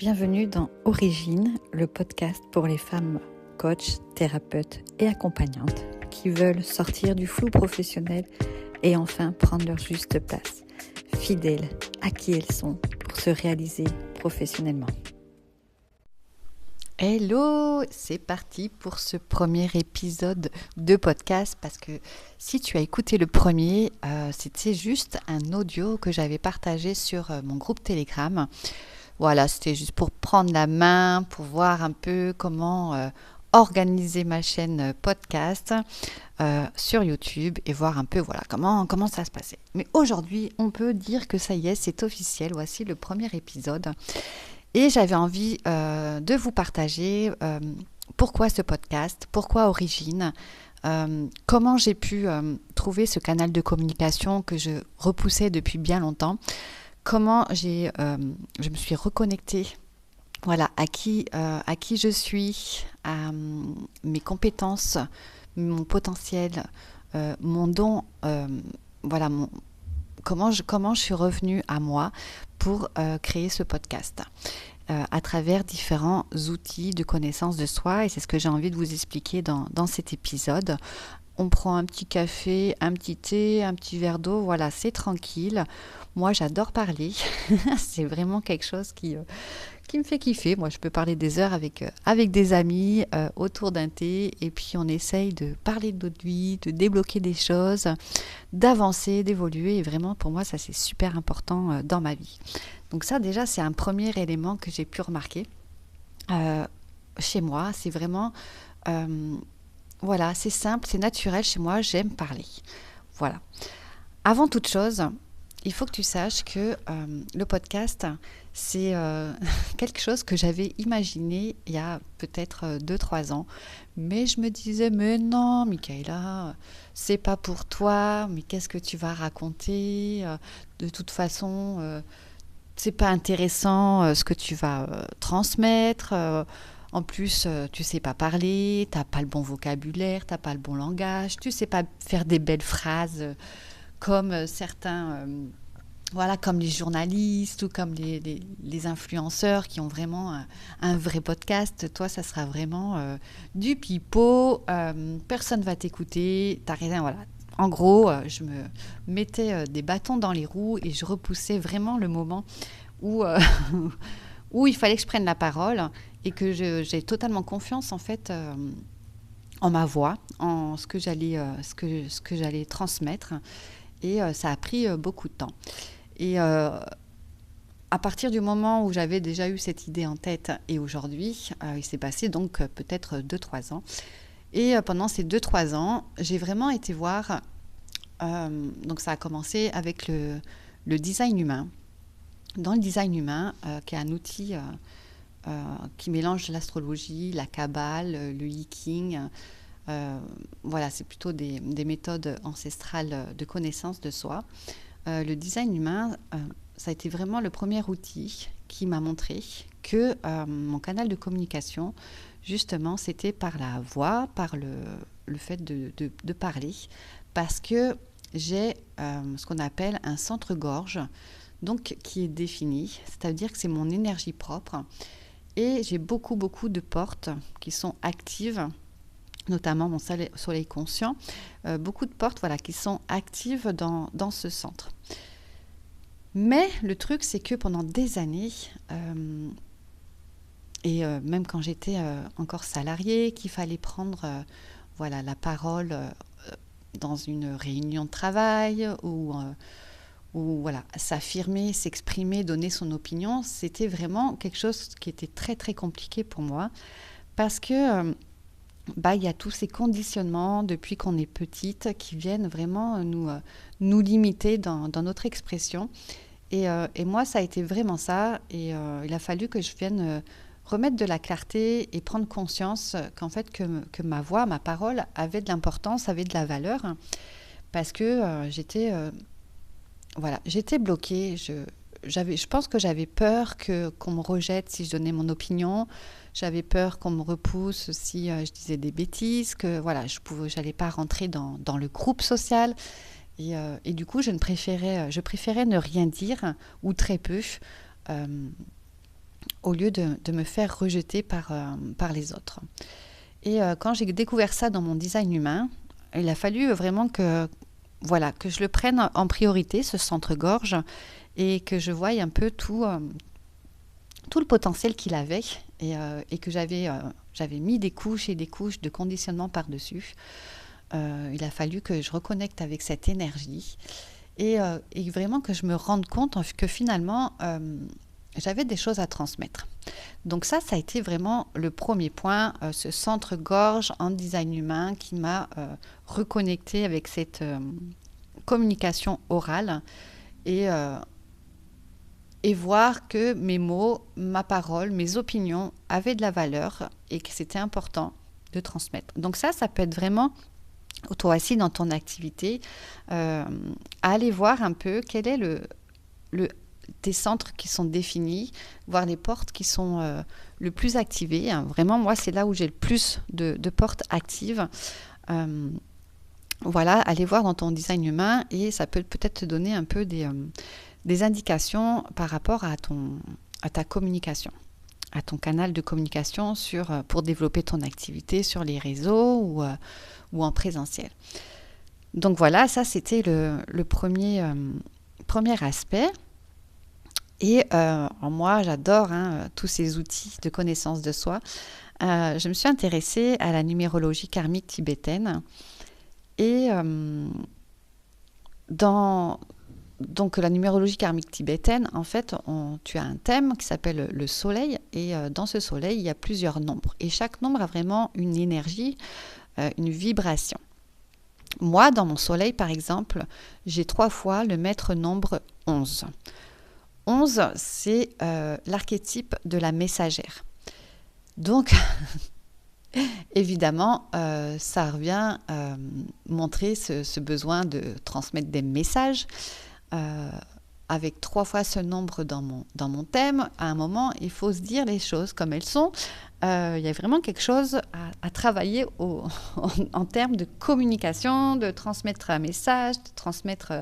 Bienvenue dans Origine, le podcast pour les femmes coachs, thérapeutes et accompagnantes qui veulent sortir du flou professionnel et enfin prendre leur juste place, fidèles à qui elles sont pour se réaliser professionnellement. Hello, c'est parti pour ce premier épisode de podcast parce que si tu as écouté le premier, c'était juste un audio que j'avais partagé sur mon groupe Telegram. Voilà, c'était juste pour prendre la main, pour voir un peu comment organiser ma chaîne podcast sur YouTube et voir un peu comment ça se passait. Mais aujourd'hui, on peut dire que ça y est, c'est officiel. Voici le premier épisode. Et j'avais envie de vous partager pourquoi ce podcast, pourquoi Origine, comment j'ai pu trouver ce canal de communication que je repoussais depuis bien longtemps. Comment je me suis reconnectée à qui je suis, à mes compétences, mon potentiel, mon don, comment je suis revenue à moi pour créer ce podcast à travers différents outils de connaissance de soi. Et c'est ce que j'ai envie de vous expliquer dans cet épisode. On prend un petit café, un petit thé, un petit verre d'eau, voilà, c'est tranquille. Moi, j'adore parler. C'est vraiment quelque chose qui me fait kiffer. Moi, je peux parler des heures avec des amis autour d'un thé. Et puis, on essaye de parler de notre vie, de débloquer des choses, d'avancer, d'évoluer. Et vraiment, pour moi, ça, c'est super important dans ma vie. Donc ça, déjà, c'est un premier élément que j'ai pu remarquer chez moi. C'est vraiment... c'est simple, c'est naturel chez moi, j'aime parler. Voilà. Avant toute chose, il faut que tu saches que le podcast, c'est quelque chose que j'avais imaginé il y a peut-être 2-3 ans. Mais je me disais, mais non, Michaela, c'est pas pour toi, mais qu'est-ce que tu vas raconter ? De toute façon, c'est pas intéressant ce que tu vas transmettre. En plus, tu sais pas parler, t'as pas le bon vocabulaire, t'as pas le bon langage, tu sais pas faire des belles phrases comme certains, comme les journalistes ou comme les influenceurs qui ont vraiment un vrai podcast. Toi, ça sera vraiment du pipeau, personne va t'écouter, t'as rien, voilà. En gros, je me mettais des bâtons dans les roues et je repoussais vraiment le moment où où il fallait que je prenne la parole et que j'ai totalement confiance en fait en ma voix, en ce que j'allais transmettre. Et ça a pris beaucoup de temps. Et à partir du moment où j'avais déjà eu cette idée en tête et aujourd'hui, il s'est passé donc peut-être 2-3 ans. Et pendant ces 2-3 ans, j'ai vraiment été voir, donc ça a commencé avec le design humain. Dans le design humain, qui est un outil qui mélange l'astrologie, la kabbale, le hiking. C'est plutôt des méthodes ancestrales de connaissance de soi. Le design humain, ça a été vraiment le premier outil qui m'a montré que mon canal de communication, justement, c'était par la voix, par le fait de parler, parce que j'ai ce qu'on appelle un centre-gorge, donc qui est défini, c'est-à-dire que c'est mon énergie propre et j'ai beaucoup de portes qui sont actives, notamment mon soleil conscient, beaucoup de portes qui sont actives dans ce centre. Mais le truc, c'est que pendant des années, même quand j'étais encore salariée, qu'il fallait prendre la parole dans une réunion de travail ou s'affirmer, s'exprimer, donner son opinion, c'était vraiment quelque chose qui était très très compliqué pour moi parce que il y a tous ces conditionnements depuis qu'on est petite qui viennent vraiment nous limiter dans notre expression et moi ça a été vraiment ça et il a fallu que je vienne remettre de la clarté et prendre conscience qu'en fait que ma voix, ma parole avait de l'importance, avait de la valeur parce que j'étais bloquée. Je pense que j'avais peur qu'on me rejette si je donnais mon opinion. J'avais peur qu'on me repousse si je disais des bêtises, que je n'allais pas rentrer dans le groupe social. Et du coup, je préférais ne rien dire ou très peu au lieu de me faire rejeter par les autres. Et quand j'ai découvert ça dans mon design humain, il a fallu vraiment que je le prenne en priorité, ce centre-gorge, et que je voie un peu tout le potentiel qu'il avait et que j'avais mis des couches et des couches de conditionnement par-dessus. Il a fallu que je reconnecte avec cette énergie et vraiment que je me rende compte que finalement, j'avais des choses à transmettre. Donc ça a été vraiment le premier point, ce centre-gorge en design humain qui m'a reconnecté avec cette communication orale et voir que mes mots, ma parole, mes opinions avaient de la valeur et que c'était important de transmettre. Donc ça peut être vraiment, toi aussi dans ton activité, aller voir un peu quel est tes centres qui sont définis, voir les portes qui sont le plus activées. Vraiment, moi, c'est là où j'ai le plus de portes actives. Aller voir dans ton design humain et ça peut peut-être te donner un peu des indications par rapport à ta communication, à ton canal de communication pour développer ton activité sur les réseaux ou en présentiel. Donc voilà, ça c'était le premier aspect. Et moi, j'adore tous ces outils de connaissance de soi. Je me suis intéressée à la numérologie karmique tibétaine. Et donc la numérologie karmique tibétaine, en fait, tu as un thème qui s'appelle le soleil. Et dans ce soleil, il y a plusieurs nombres. Et chaque nombre a vraiment une énergie, une vibration. Moi, dans mon soleil, par exemple, j'ai 3 fois le maître nombre 11. 11, c'est l'archétype de la messagère. Donc, évidemment, ça revient montrer ce besoin de transmettre des messages. Avec 3 fois ce nombre dans mon thème, à un moment, il faut se dire les choses comme elles sont. Il y a vraiment quelque chose à travailler en termes de communication, de transmettre un message, de transmettre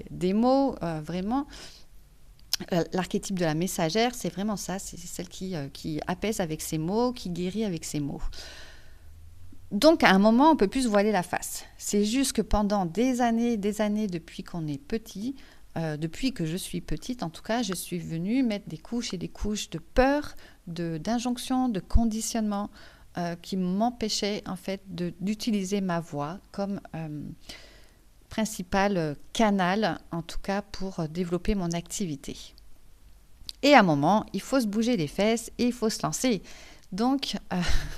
des mots, vraiment. L'archétype de la messagère, c'est vraiment ça, c'est celle qui apaise avec ses mots, qui guérit avec ses mots. Donc, à un moment, on ne peut plus se voiler la face. C'est juste que pendant des années, depuis qu'on est petit, depuis que je suis petite, en tout cas, je suis venue mettre des couches et des couches de peur, d'injonction, de conditionnement qui m'empêchaient, en fait, d'utiliser ma voix comme principal canal, en tout cas, pour développer mon activité. Et à un moment, il faut se bouger les fesses et il faut se lancer. Donc,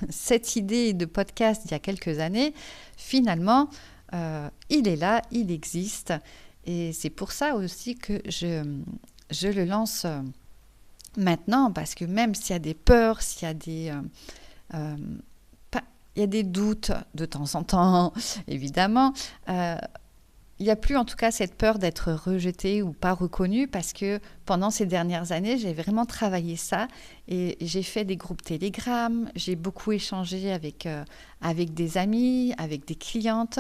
cette idée de podcast il y a quelques années, finalement, il est là, il existe. Et c'est pour ça aussi que je le lance maintenant, parce que même s'il y a des peurs, s'il y a il y a des doutes de temps en temps, évidemment, il n'y a plus en tout cas cette peur d'être rejetée ou pas reconnue parce que pendant ces dernières années, j'ai vraiment travaillé ça et j'ai fait des groupes Telegram, j'ai beaucoup échangé avec des amis, avec des clientes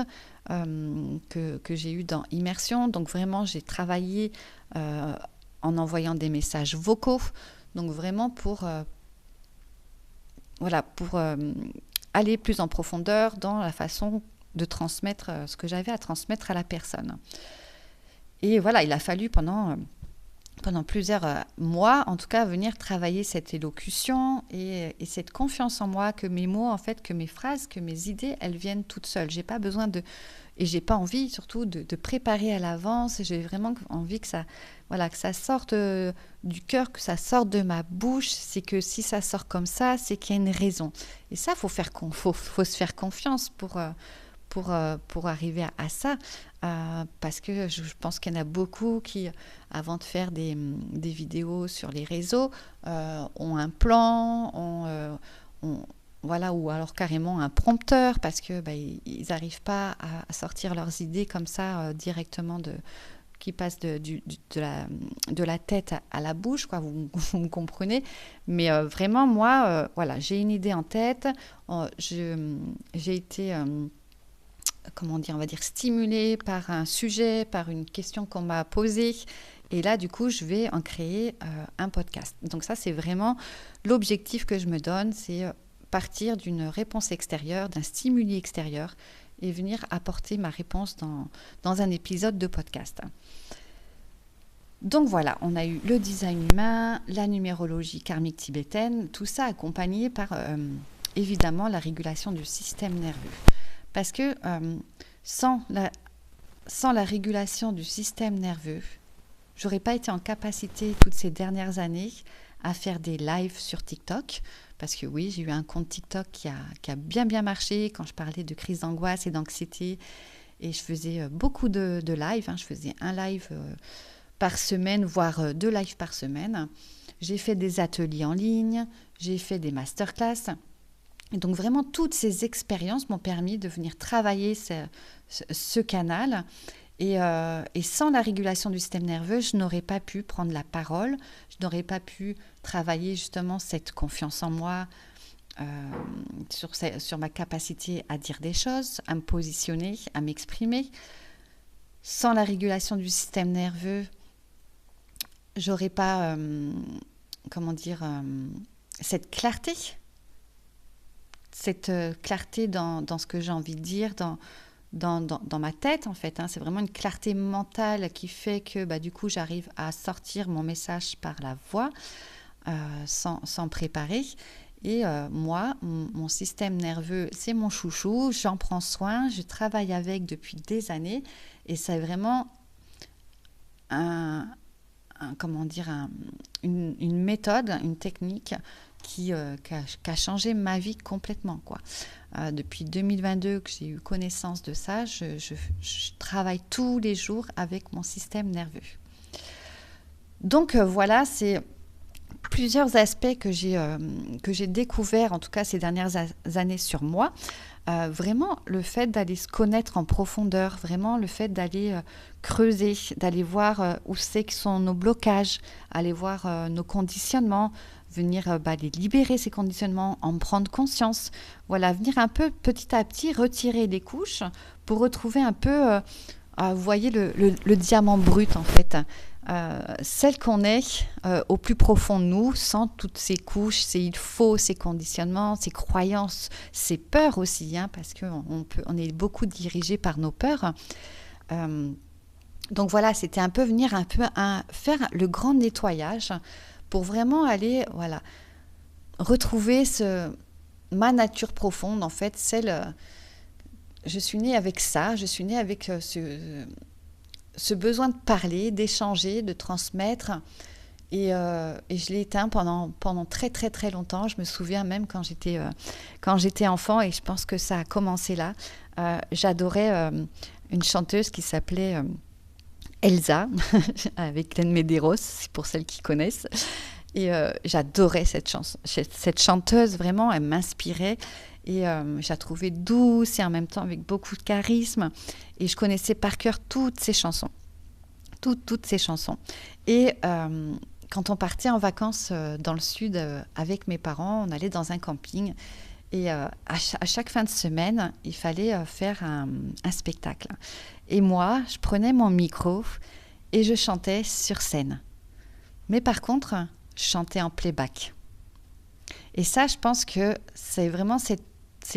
que j'ai eues dans Immersion. Donc vraiment, j'ai travaillé en envoyant des messages vocaux. Donc vraiment pour aller plus en profondeur dans la façon de transmettre ce que j'avais à transmettre à la personne. Et voilà, il a fallu pendant plusieurs mois, en tout cas, venir travailler cette élocution et cette confiance en moi, que mes mots, en fait, que mes phrases, que mes idées, elles viennent toutes seules. J'ai pas besoin et j'ai pas envie surtout de préparer à l'avance. J'ai vraiment envie que ça sorte du cœur, que ça sorte de ma bouche. C'est que si ça sort comme ça, c'est qu'il y a une raison. Et ça, faut se faire confiance pour arriver à ça, parce que je pense qu'il y en a beaucoup qui, avant de faire des vidéos sur les réseaux, ont un plan, ou alors carrément un prompteur, parce que ils n'arrivent pas à sortir leurs idées comme ça directement qui passent de la tête à la bouche, quoi. Vous me comprenez. Mais vraiment, moi, j'ai une idée en tête. J'ai été stimulée par un sujet, par une question qu'on m'a posée. Et là, du coup, je vais en créer un podcast. Donc ça, c'est vraiment l'objectif que je me donne, c'est partir d'une réponse extérieure, d'un stimuli extérieur et venir apporter ma réponse dans un épisode de podcast. Donc voilà, on a eu le design humain, la numérologie karmique tibétaine, tout ça accompagné par évidemment la régulation du système nerveux. Parce que sans la régulation du système nerveux, j'aurais pas été en capacité toutes ces dernières années à faire des lives sur TikTok. Parce que oui, j'ai eu un compte TikTok qui a bien marché quand je parlais de crise d'angoisse et d'anxiété. Et je faisais beaucoup de lives. Je faisais un live par semaine, voire 2 lives par semaine. J'ai fait des ateliers en ligne, j'ai fait des masterclass. Et donc vraiment, toutes ces expériences m'ont permis de venir travailler ce canal. Et sans la régulation du système nerveux, je n'aurais pas pu prendre la parole, je n'aurais pas pu travailler justement cette confiance en moi, sur ma capacité à dire des choses, à me positionner, à m'exprimer. Sans la régulation du système nerveux, j'aurais pas, cette clarté dans ce que j'ai envie de dire, dans ma tête en fait. C'est vraiment une clarté mentale qui fait que du coup j'arrive à sortir mon message par la voix sans préparer. Et moi, mon système nerveux, c'est mon chouchou, j'en prends soin, je travaille avec depuis des années et c'est vraiment une méthode, une technique qui a changé ma vie complètement, quoi. Depuis 2022 que j'ai eu connaissance de ça, je travaille tous les jours avec mon système nerveux. Donc voilà, c'est plusieurs aspects que j'ai découverts, en tout cas ces dernières années sur moi. Vraiment le fait d'aller se connaître en profondeur, vraiment le fait d'aller creuser, d'aller voir où c'est que sont nos blocages, aller voir nos conditionnements, venir les libérer ces conditionnements, en prendre conscience, voilà, venir un peu petit à petit retirer les couches pour retrouver un peu, vous voyez le diamant brut en fait, celle qu'on est au plus profond de nous, sans toutes ces couches, ces il faut, ces conditionnements, ces croyances, ces peurs aussi, parce qu'on est beaucoup dirigé par nos peurs. Donc voilà, c'était un peu venir faire le grand nettoyage pour vraiment aller retrouver ma nature profonde, en fait, je suis née avec ça, je suis née avec ce besoin de parler, d'échanger, de transmettre. Et je l'ai éteint pendant très très très longtemps. Je me souviens même quand j'étais enfant, et je pense que ça a commencé là. J'adorais une chanteuse qui s'appelait Elsa, avec Glenn Medeiros, pour celles qui connaissent. Et j'adorais cette chanteuse, vraiment, elle m'inspirait. Et je la trouvais douce et en même temps avec beaucoup de charisme. Et je connaissais par cœur toutes ses chansons. Toutes ses chansons. Et quand on partait en vacances dans le sud avec mes parents, on allait dans un camping. Et à chaque fin de semaine, il fallait faire un spectacle. Et moi, je prenais mon micro et je chantais sur scène. Mais par contre, je chantais en playback. Et ça, je pense que c'est vraiment c'est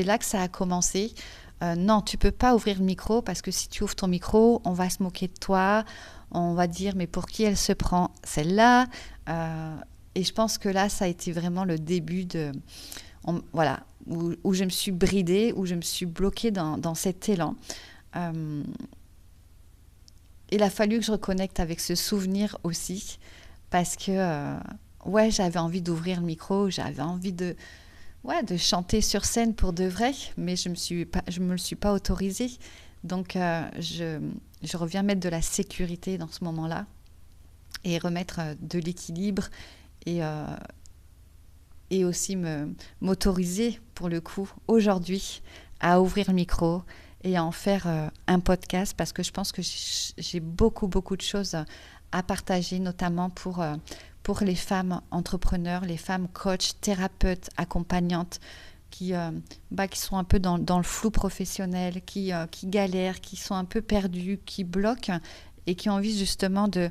là que ça a commencé. Non, tu peux pas ouvrir le micro parce que si tu ouvres ton micro, on va se moquer de toi. On va dire, mais pour qui elle se prend, celle-là? Et je pense que là, ça a été vraiment le début où je me suis bridée, où je me suis bloquée dans cet élan. Il a fallu que je reconnecte avec ce souvenir aussi, parce que j'avais envie d'ouvrir le micro, j'avais envie de chanter sur scène pour de vrai, mais je me le suis pas autorisée. Donc je reviens mettre de la sécurité dans ce moment-là et remettre de l'équilibre et aussi m'autoriser pour le coup aujourd'hui à ouvrir le micro et à en faire un podcast, parce que je pense que j'ai beaucoup de choses à partager, notamment pour les femmes entrepreneurs, les femmes coachs, thérapeutes, accompagnantes qui sont un peu dans le flou professionnel, qui galèrent, qui sont un peu perdues, qui bloquent et qui ont envie justement de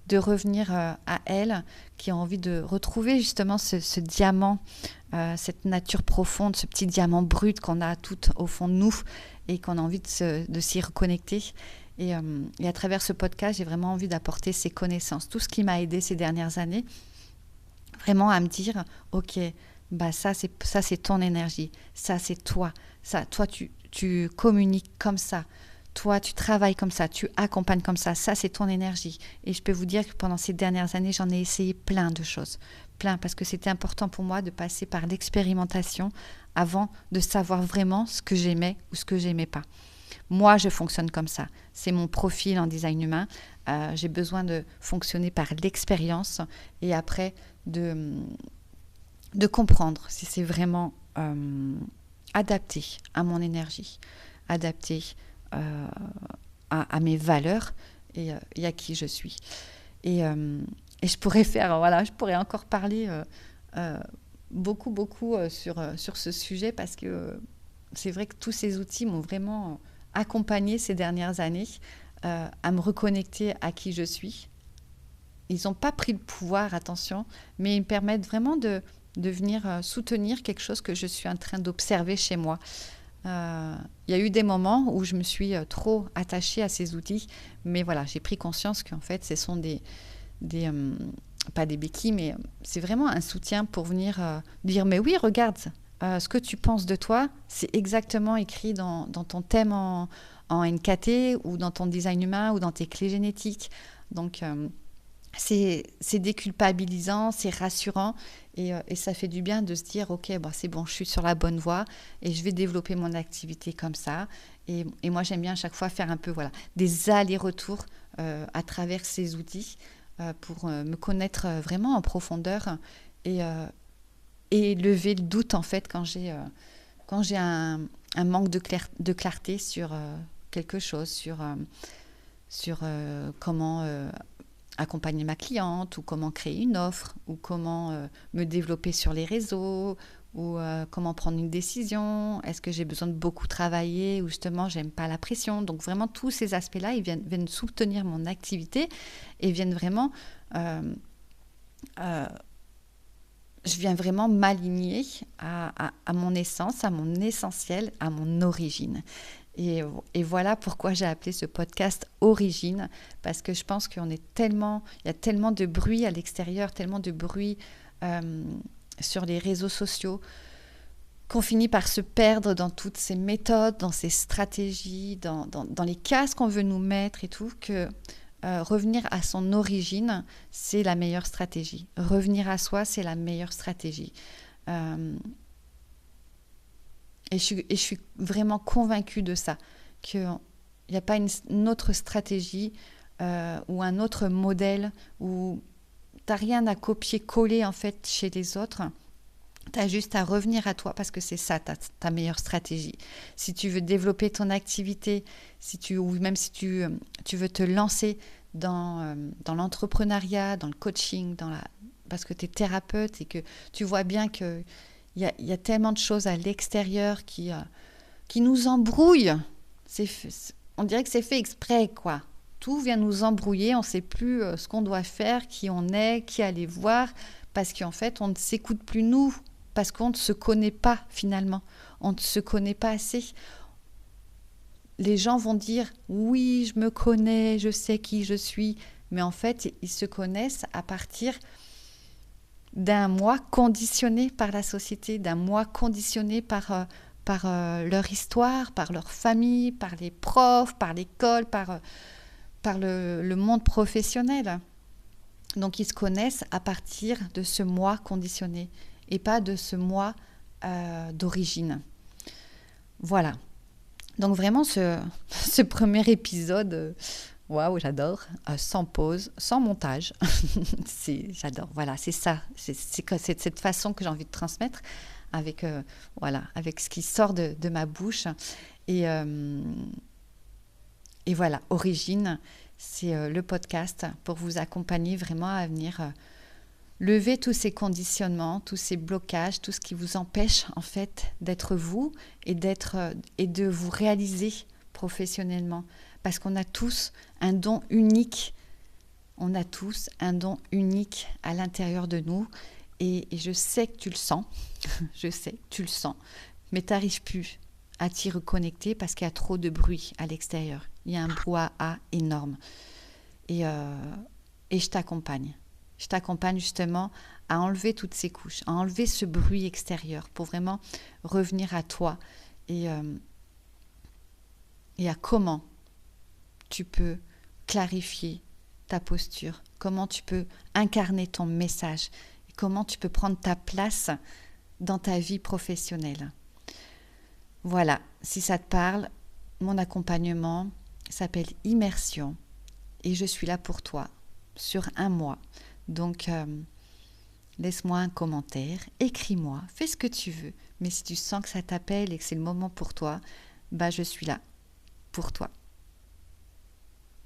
de revenir à elle, qui a envie de retrouver justement ce diamant, cette nature profonde, ce petit diamant brut qu'on a tout au fond de nous et qu'on a envie de s'y reconnecter. Et à travers ce podcast, j'ai vraiment envie d'apporter ces connaissances, tout ce qui m'a aidé ces dernières années, vraiment à me dire, ok, bah ça c'est ton énergie, ça c'est toi, toi tu communiques comme ça, toi tu travailles comme ça, tu accompagnes comme ça c'est ton énergie. Et je peux vous dire que pendant ces dernières années, j'en ai essayé plein de choses, parce que c'était important pour moi de passer par l'expérimentation avant de savoir vraiment ce que j'aimais ou ce que j'aimais pas. Moi, je fonctionne comme ça. C'est mon profil en design humain. J'ai besoin de fonctionner par l'expérience et après de comprendre si c'est vraiment adapté à mon énergie, adapté à mes valeurs et à qui je suis. Et je pourrais encore parler beaucoup sur ce sujet parce que c'est vrai que tous ces outils m'ont vraiment accompagnée ces dernières années à me reconnecter à qui je suis. Ils n'ont pas pris le pouvoir, attention, mais ils me permettent vraiment de venir soutenir quelque chose que je suis en train d'observer chez moi. Il y a eu des moments où je me suis trop attachée à ces outils, mais voilà, j'ai pris conscience qu'en fait, ce sont pas des béquilles, mais c'est vraiment un soutien pour venir dire, mais oui, regarde, ce que tu penses de toi, c'est exactement écrit dans ton thème en NKT ou dans ton design humain ou dans tes clés génétiques. Donc, c'est déculpabilisant, c'est rassurant et ça fait du bien de se dire ok, c'est bon, je suis sur la bonne voie et je vais développer mon activité comme ça. Et moi, j'aime bien à chaque fois faire un peu des allers-retours à travers ces outils pour me connaître vraiment en profondeur et lever le doute en fait quand j'ai un manque de clarté sur quelque chose, sur comment accompagner ma cliente ou comment créer une offre ou comment me développer sur les réseaux ou comment prendre une décision, est-ce que j'ai besoin de beaucoup travailler ou justement j'aime pas la pression. Donc vraiment tous ces aspects-là, ils viennent soutenir mon activité et viennent vraiment je viens vraiment m'aligner à mon essence, à mon essentiel, à mon origine. Et voilà pourquoi j'ai appelé ce podcast Origine, parce que je pense qu'il y a tellement de bruit à l'extérieur, tellement de bruit sur les réseaux sociaux, qu'on finit par se perdre dans toutes ces méthodes, dans ces stratégies, dans les cases qu'on veut nous mettre et tout, que revenir à son origine, c'est la meilleure stratégie. Revenir à soi, c'est la meilleure stratégie. Et je suis vraiment convaincue de ça, qu'il n'y a pas une autre stratégie ou un autre modèle où tu n'as rien à copier-coller en fait chez les autres. Tu as juste à revenir à toi parce que c'est ça ta meilleure stratégie. Si tu veux développer ton activité, ou même si tu veux te lancer dans l'entrepreneuriat, dans le coaching, parce que tu es thérapeute et que tu vois bien qu'il y a tellement de choses à l'extérieur qui nous embrouillent. On dirait que c'est fait exprès, quoi. Tout vient nous embrouiller, on ne sait plus ce qu'on doit faire, qui on est, qui aller voir, parce qu'en fait, on ne s'écoute plus nous. Parce qu'on ne se connaît pas finalement, on ne se connaît pas assez. Les gens vont dire « oui, je me connais, je sais qui je suis », mais en fait, ils se connaissent à partir d'un moi conditionné par la société, d'un moi conditionné par leur histoire, par leur famille, par les profs, par l'école, par le monde professionnel. Donc, ils se connaissent à partir de ce moi conditionné et pas de ce moi d'origine. Voilà. Donc vraiment, ce premier épisode, waouh, j'adore, sans pause, sans montage. J'adore, voilà, c'est ça. C'est cette façon que j'ai envie de transmettre avec ce qui sort de ma bouche. Et voilà, Origine, c'est le podcast pour vous accompagner vraiment à venir lever tous ces conditionnements, tous ces blocages, tout ce qui vous empêche en fait d'être vous et de vous réaliser professionnellement. Parce qu'on a tous un don unique On a tous un don unique à l'intérieur de nous et je sais que tu le sens, je sais que tu le sens, mais tu n'arrives plus à t'y reconnecter parce qu'il y a trop de bruit à l'extérieur. Il y a un brouhaha énorme et je t'accompagne. Je t'accompagne justement à enlever toutes ces couches, à enlever ce bruit extérieur pour vraiment revenir à toi et à comment tu peux clarifier ta posture, comment tu peux incarner ton message, et comment tu peux prendre ta place dans ta vie professionnelle. Voilà, si ça te parle, mon accompagnement s'appelle Immersion et je suis là pour toi sur 1 mois. Donc, laisse-moi un commentaire, écris-moi, fais ce que tu veux. Mais si tu sens que ça t'appelle et que c'est le moment pour toi, je suis là pour toi.